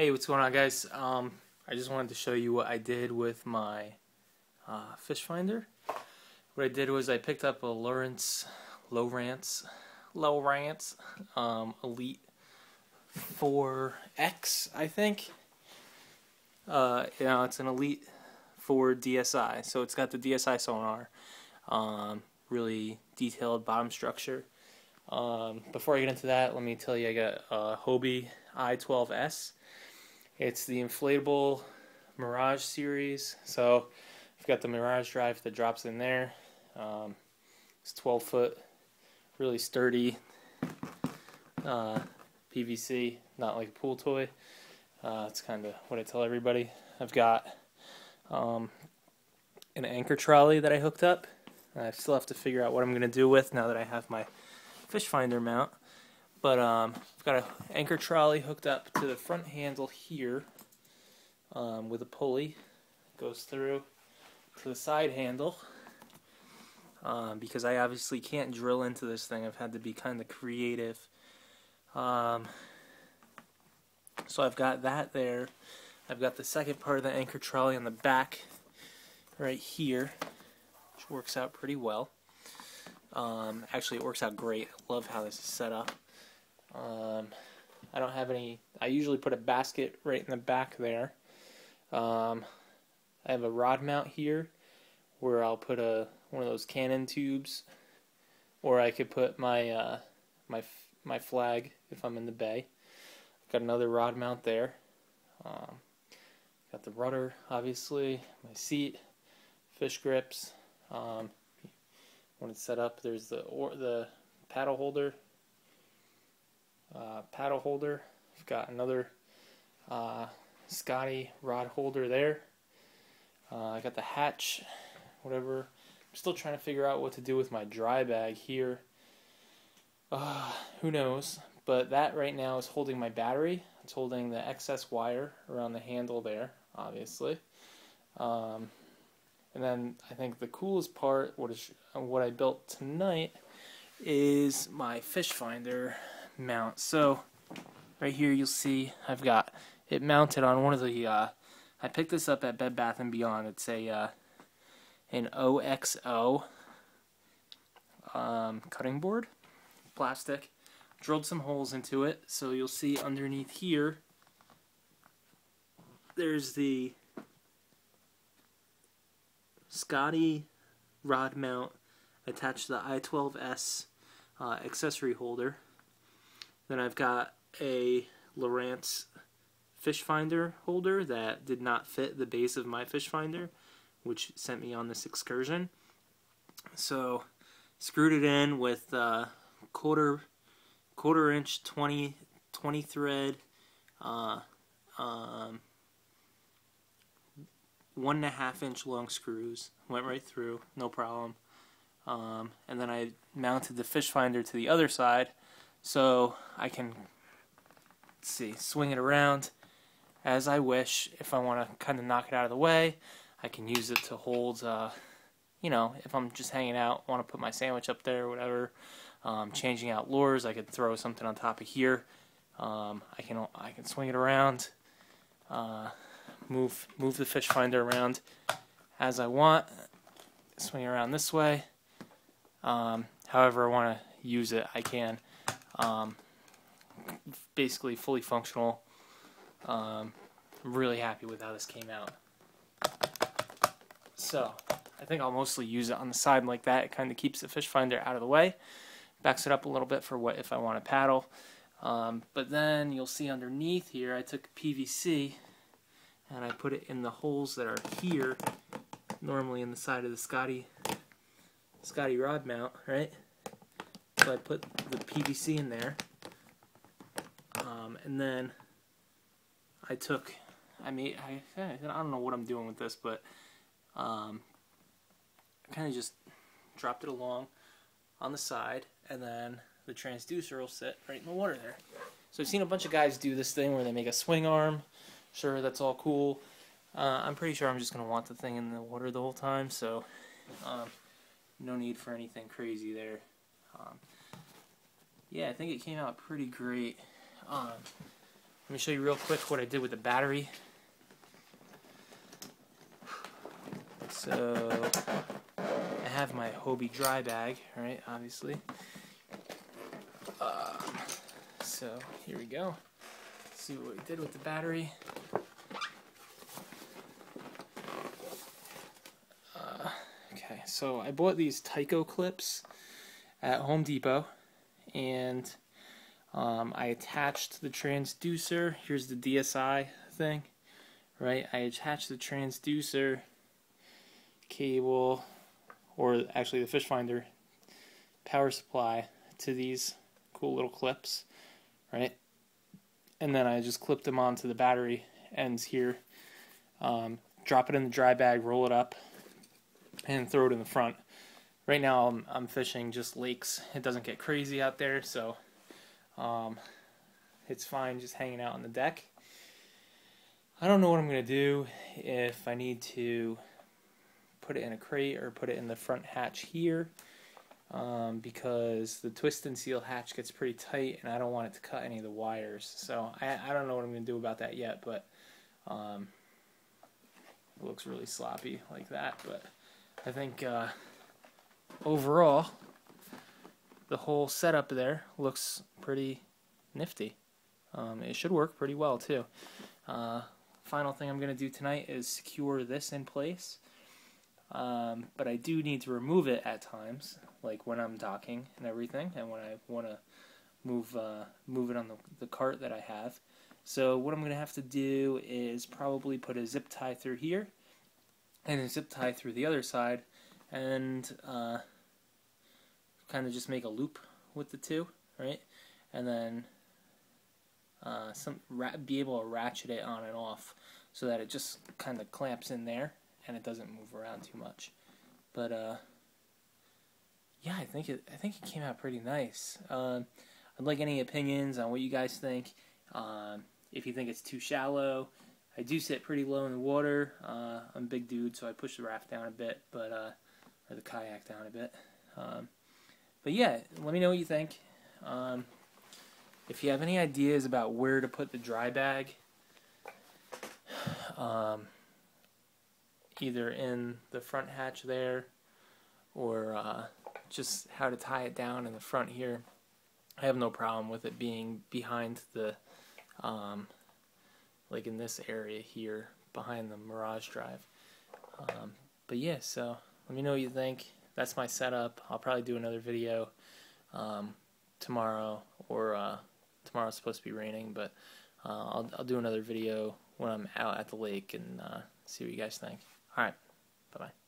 Hey, what's going on, guys? I just wanted to show you what I did with my Fishfinder. What I did was I picked up a Lowrance Elite 4X, I think. It's an Elite 4 DSI, so it's got the DSI sonar, really detailed bottom structure. Before I get into that, let me tell you I got a Hobie i12s. It's the inflatable Mirage series, so I've got the Mirage drive that drops in there. It's 12 foot, really sturdy PVC, not like a pool toy. It's kind of what I tell everybody. I've got an anchor trolley that I hooked up. I still have to figure out what I'm going to do with now that I have my Fishfinder mount. But I've got an anchor trolley hooked up to the front handle here with a pulley. It goes through to the side handle because I obviously can't drill into this thing. I've had to be kind of creative. So I've got that there. I've got the second part of the anchor trolley on the back right here, which works out pretty well. Actually, it works out great. I love how this is set up. I don't have any. I usually put a basket right in the back there. I have a rod mount here where I'll put one of those cannon tubes, or I could put my my flag if I'm in the bay. Got another rod mount there. Got the rudder, obviously, my seat, fish grips. When it's set up, there's the paddle holder. I've got another Scotty rod holder there. I got the hatch, whatever. I'm still trying to figure out what to do with my dry bag here. Who knows? But that right now is holding my battery. It's holding the excess wire around the handle there, obviously. And then I think the coolest part, what I built tonight, is my Fishfinder mount. So right here you'll see I've got it mounted on one of the I picked this up at Bed Bath & Beyond. It's an OXO cutting board, plastic. Drilled some holes into it, so you'll see underneath here there's the Scotty rod mount attached to the i12s accessory holder. Then I've got a Lowrance Fishfinder holder that did not fit the base of my Fishfinder, which sent me on this excursion. So screwed it in with quarter inch 20 thread 1.5 inch long screws. Went right through, no problem. And then I mounted the Fishfinder to the other side so I can swing it around as I wish. If I want to kind of knock it out of the way, I can use it to hold, if I'm just hanging out, want to put my sandwich up there or whatever, changing out lures, I could throw something on top of here. I can swing it around, move the Fishfinder around as I want, swing it around this way. However I want to use it, I can. Basically fully functional. I'm really happy with how this came out. So I think I'll mostly use it on the side like that. It kind of keeps the Fishfinder out of the way, backs it up a little bit for if I want to paddle. But then you'll see underneath here I took PVC and I put it in the holes that are here, normally in the side of the Scotty rod mount, right? So I put the PVC in there, and then I don't know what I'm doing with this, but I kind of just dropped it along on the side, and then the transducer will sit right in the water there. So I've seen a bunch of guys do this thing where they make a swing arm. Sure, that's all cool. I'm pretty sure I'm just going to want the thing in the water the whole time, so no need for anything crazy there. Yeah, I think it came out pretty great. Let me show you real quick what I did with the battery. So I have my Hobie dry bag, right, obviously. So here we go. Let's see what we did with the battery. Okay, so I bought these Tyco clips at Home Depot, and I attached the transducer. Here's the DSI thing, right? I attached the transducer cable, or actually the Fishfinder power supply, to these cool little clips, right? And then I just clipped them onto the battery ends here. Drop it in the dry bag, roll it up, and throw it in the front. Right now I'm fishing just lakes. It doesn't get crazy out there, so it's fine just hanging out on the deck. I don't know what I'm going to do, if I need to put it in a crate or put it in the front hatch here, because the twist and seal hatch gets pretty tight and I don't want it to cut any of the wires. So I don't know what I'm going to do about that yet, but it looks really sloppy like that. But I think overall the whole setup there looks pretty nifty. It should work pretty well too. Final thing I'm going to do tonight is secure this in place. But I do need to remove it at times, like when I'm docking and everything, and when I want to move it on the cart that I have. So what I'm going to have to do is probably put a zip tie through here and a zip tie through the other side, and kind of just make a loop with the two, right? And then be able to ratchet it on and off so that it just kind of clamps in there and it doesn't move around too much. But yeah, I think it came out pretty nice. I'd like any opinions on what you guys think. If you think it's too shallow, I do sit pretty low in the water. I'm a big dude, so I push the raft down a bit, but or the kayak down a bit. But yeah, let me know what you think. If you have any ideas about where to put the dry bag, either in the front hatch there, or just how to tie it down in the front here, I have no problem with it being behind the, like in this area here, behind the Mirage drive. But yeah, so let me know what you think. That's my setup. I'll probably do another video tomorrow, or tomorrow's supposed to be raining, but I'll do another video when I'm out at the lake and see what you guys think. Alright, bye-bye.